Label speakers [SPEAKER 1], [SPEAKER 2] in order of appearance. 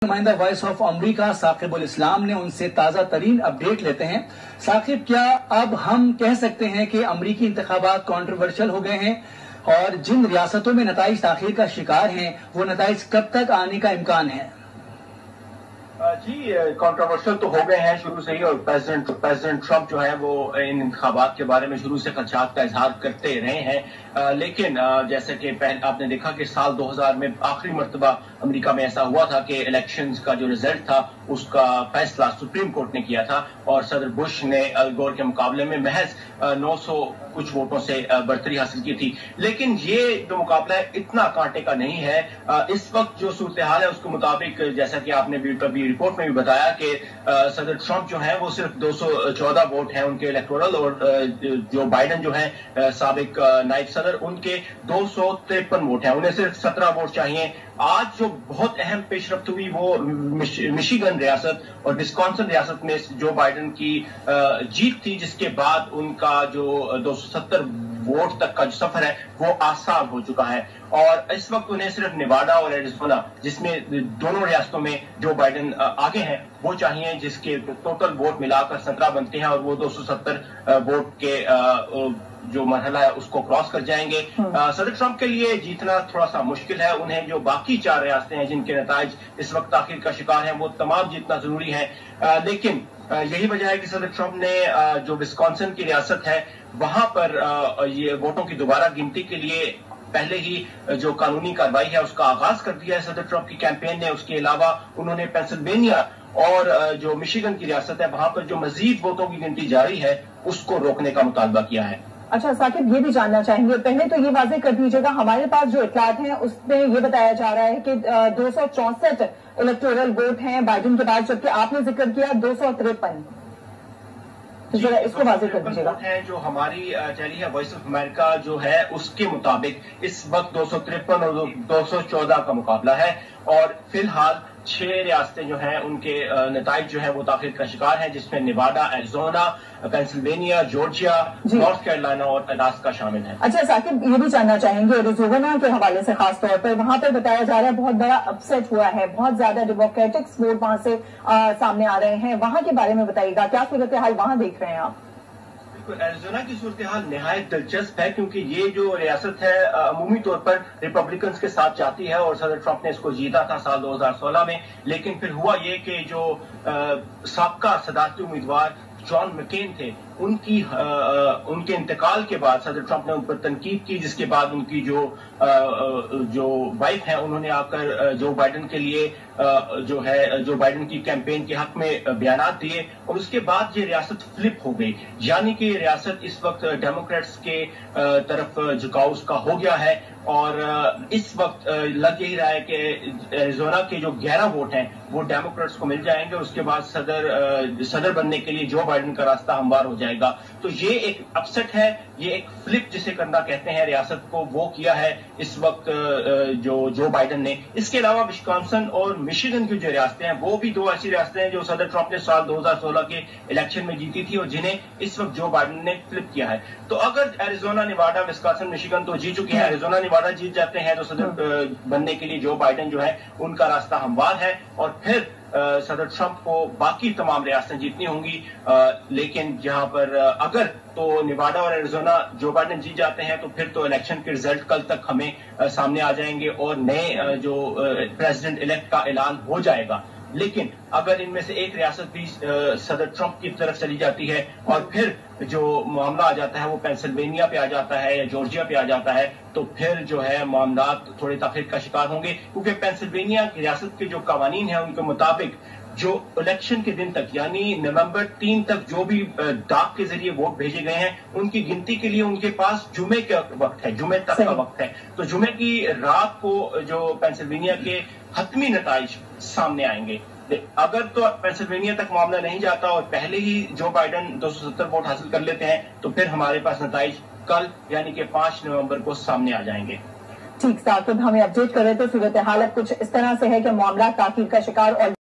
[SPEAKER 1] نمائندہ voice of America Saqib الاسلام نے ان سے تازہ ترین اپڈیٹ لیتے ہیں۔ ثاقب، کیا اب ہم کہہ سکتے ہیں کہ امریکی انتخابات کنٹروورشل ہو گئے ہیں اور جن ریاستوں میں نتائج تاخیر کا شکار ہیں وہ نتائج کب تک آنے کا امکان ہے؟
[SPEAKER 2] جی، کنٹروورشل تو ہو گئے ہیں شروع سے ہی، اور پریزیڈنٹ ٹرمپ جو ہے وہ ان انتخابات کے بارے میں شروع سے خدشات کا اظہار کرتے رہے ہیں، لیکن جیسے کہ آپ نے دیکھا کہ سال 2000 میں آخری مرتبہ امریکہ میں ایسا ہوا تھا کہ الیکشنز کا جو رزلٹ تھا اس کا فیصلہ سپریم کورٹ نے کیا تھا اور صدر بش نے ال گور کے مقابلے میں محض 900 کچھ ووٹوں سے برتری حاصل کی تھی۔ لیکن یہ جو مقابلہ ہے اتنا کانٹے کا نہیں ہے۔ اس وقت جو صورتحال ہے اس کے مطابق، جیسا کہ آپ نے بھی رپورٹ میں بھی بتایا کہ صدر ٹرمپ جو ہیں وہ صرف 214 ووٹ ہیں ان کے الیکٹورل، اور جو بائیڈن جو ہیں سابق نائب صدر، ان کے 253 ووٹ ہیں، انہیں صرف 17 ووٹ چاہیے۔ آج جو بہت اہم پیش رفت ہوئی وہ مشیگن ریاست اور وسکانسن ریاست میں جو بائیڈن کی جیت تھی، جس کے بعد ان کا جو 270 ووٹ تک کا جو سفر ہے وہ آسان ہو چکا ہے، اور اس وقت انہیں صرف نیواڈا اور ایریزونا، جس میں دونوں ریاستوں میں جو بائیڈن آگے ہیں، وہ چاہیے، جس کے ٹوٹل ووٹ ملا کر 17 بنتے ہیں، اور وہ 270 ووٹ کے جو مرحلہ ہے اس کو کراس کر جائیں گے۔ صدر ٹرمپ کے لیے جیتنا تھوڑا سا مشکل ہے، انہیں جو باقی 4 ریاستیں ہیں جن کے نتائج اس وقت تاخیر کا شکار ہیں وہ تمام جیتنا ضروری ہے، لیکن یہی وجہ ہے کہ صدر ٹرمپ نے جو وسکانسن کی ریاست ہے وہاں پر یہ ووٹوں کی دوبارہ گنتی کے لیے پہلے ہی جو قانونی کارروائی ہے اس کا آغاز کر دیا ہے صدر ٹرمپ کی کیمپین نے۔ اس کے علاوہ انہوں نے پینسلوینیا اور جو مشیگن کی ریاست ہے وہاں پر جو مزید ووٹوں کی گنتی جاری ہے اس کو روکنے کا مطالبہ کیا ہے۔
[SPEAKER 3] اچھا ثاقب، یہ بھی جاننا چاہیں گے، پہلے تو یہ واضح کر دیجیے گا، ہمارے پاس جو اطلاعات ہیں اس میں یہ بتایا جا رہا ہے کہ 264 الیکٹورل ووٹ ہیں بائیڈن کے بعد، جبکہ آپ نے ذکر کیا 253۔ ذرا اس کو واضح کر دیجیے گا۔
[SPEAKER 2] جو ہماری چینل ہے وائس آف امریکہ جو ہے اس کے مطابق اس وقت 253 اور 214 کا مقابلہ ہے، اور فی الحال 6 ریاستیں جو ہیں ان کے نتائج جو ہیں وہ تاخیر کا شکار ہیں، جس میں Nevada, Arizona, Pennsylvania, Georgia, north Carolina اور الاسکا شامل ہیں۔
[SPEAKER 3] اچھا ثاقب، یہ بھی جاننا چاہیں گے ایریزونا کے حوالے سے، خاص طور پر وہاں پر بتایا جا رہا ہے بہت بڑا اپسیٹ ہوا ہے، بہت زیادہ ڈیموکریٹکس ووٹ وہاں سے سامنے آ رہے ہیں، وہاں کے بارے میں بتائیے گا، کیا صورتحال وہاں دیکھ رہے ہیں آپ؟
[SPEAKER 2] ایریزونا کی صورتحال نہایت دلچسپ ہے، کیونکہ یہ جو ریاست ہے عمومی طور پر ریپبلکنز کے ساتھ جاتی ہے، اور صدر ٹرمپ نے اس کو جیتا تھا سال 2016 میں، لیکن پھر ہوا یہ کہ جو سابقہ صدارتی امیدوار جان مکین تھے ان کے انتقال کے بعد صدر ٹرمپ نے ان پر تنقید کی، جس کے بعد ان کی جو وائف ہیں انہوں نے آ کر جو بائیڈن کے لیے جو بائیڈن کی کیمپین کے حق میں بیانات دیے، اور اس کے بعد یہ ریاست فلپ ہو گئی، یعنی کہ ریاست اس وقت ڈیموکریٹس کے طرف جھکاؤ اس کا ہو گیا ہے، اور اس وقت لگ یہی رہا ہے کہ ایریزونا کے جو 11 ووٹ ہیں وہ ڈیموکریٹس کو مل جائیں گے، اور اس کے بعد صدر بننے کے لیے جو بائیڈن کا راستہ ہموار ہو جائے گا۔ تو یہ ایک اپسٹ ہے، یہ ایک فلپ جسے کرنا کہتے ہیں ریاست کو، وہ کیا ہے اس وقت جو بائیڈن نے۔ اس کے علاوہ وسکانسن اور مشیگن کی جو ریاستیں ہیں وہ بھی 2 ایسی ریاستیں ہیں جو صدر ٹرمپ نے سال 2016 کے الیکشن میں جیتی تھی اور جنہیں اس وقت جو بائیڈن نے فلپ کیا ہے۔ تو اگر ایریزونا، نیواڈا، وسکانسن، مشیگن تو جیت چکے ہیں، ایریزونا نیواڈا جیت جاتے ہیں تو صدر بننے کے لیے جو بائیڈن جو ہے ان کا راستہ ہموار ہے، اور پھر صدر ٹرمپ کو باقی تمام ریاستیں جیتنی ہوں گی، لیکن جہاں پر اگر تو نیواڈا اور ایریزونا جو بائیڈن جیت جاتے ہیں تو پھر تو الیکشن کے رزلٹ کل تک ہمیں سامنے آ جائیں گے اور نئے جو پریزیڈنٹ الیکٹ کا اعلان ہو جائے گا۔ لیکن اگر ان میں سے ایک ریاست بھی صدر ٹرمپ کی طرف چلی جاتی ہے اور پھر جو معاملہ آ جاتا ہے وہ پینسلوینیا پہ آ جاتا ہے یا جارجیا پہ آ جاتا ہے، تو پھر جو ہے معاملات تھوڑے تاخیر کا شکار ہوں گے، کیونکہ پینسلوینیا کی ریاست کے جو قوانین ہیں ان کے مطابق جو الیکشن کے دن تک یعنی نومبر 3 تک جو بھی ڈاک کے ذریعے ووٹ بھیجے گئے ہیں ان کی گنتی کے لیے ان کے پاس جمعے کا وقت ہے، جمعے تک کا وقت ہے، تو جمعے کی رات کو جو پینسلوینیا کے حتمی نتائج سامنے آئیں گے۔ اگر تو پینسلوینیا تک معاملہ نہیں جاتا اور پہلے ہی جو بائیڈن 270 ووٹ حاصل کر لیتے ہیں تو پھر ہمارے پاس نتائج کل یعنی کہ 5 نومبر کو سامنے آ جائیں گے۔
[SPEAKER 3] ٹھیک ثاقب، ہمیں اپڈیٹ کر رہے تھے، صورتحال اب کچھ اس طرح سے ہے کہ معاملہ تاخیر کا شکار اور